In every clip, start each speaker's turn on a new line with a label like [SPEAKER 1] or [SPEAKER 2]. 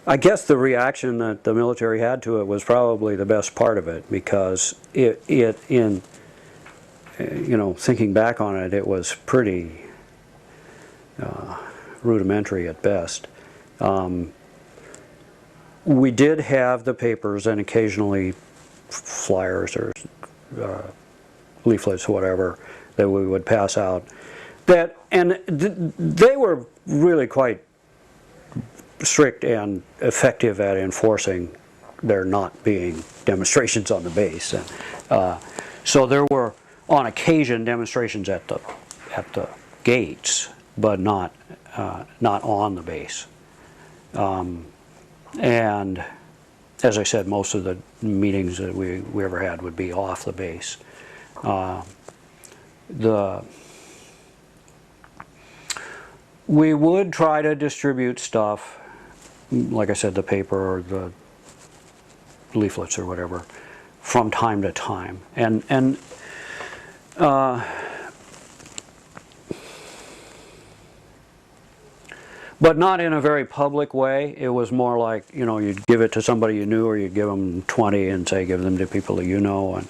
[SPEAKER 1] I guess the reaction that the military had to it was probably the best part of it, because in you know, thinking back on it, it was pretty rudimentary at best. We did have the papers and occasionally flyers or leaflets, whatever, that we would pass out. They were really quite strict and effective at enforcing there not being demonstrations on the base. So there were, on occasion, demonstrations at the gates, but not on the base. And as I said, most of the meetings that we ever had would be off the base. We would try to distribute stuff, like I said, the paper or the leaflets or whatever, from time to time. But not in a very public way. It was more like, you know, you'd give it to somebody you knew, or you'd give them 20 and say, give them to people that you know. And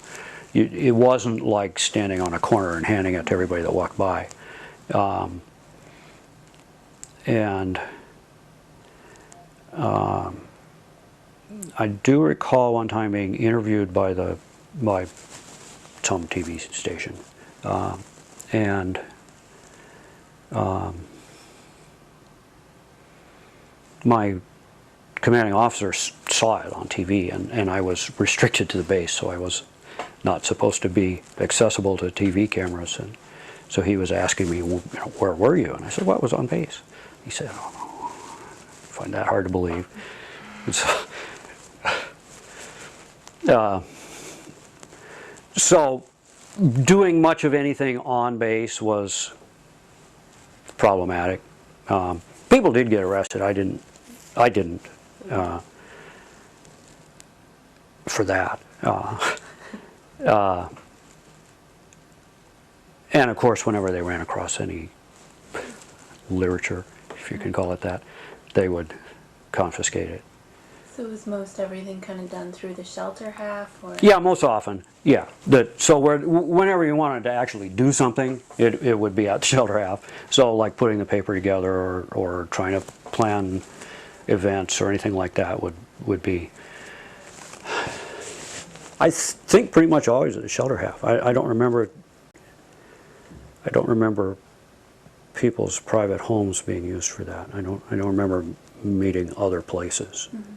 [SPEAKER 1] it wasn't like standing on a corner and handing it to everybody that walked by. I do recall one time being interviewed by some TV station, my commanding officer saw it on TV, and I was restricted to the base, so I was not supposed to be accessible to TV cameras, and so he was asking me, well, you know, where were you? And I said, well, I was on base. He said, oh, I find that hard to believe. So doing much of anything on base was problematic. People did get arrested. I didn't for that. And of course, whenever they ran across any literature, if you can call it that, they would confiscate it.
[SPEAKER 2] So was most everything kind of done through the shelter half? Or?
[SPEAKER 1] Yeah, most often, yeah. So whenever you wanted to actually do something, it would be at the shelter half. So like putting the paper together or trying to plan events or anything like that would be, I think, pretty much always at the shelter half. I don't remember people's private homes being used for that. I don't remember meeting other places.
[SPEAKER 2] Mm-hmm.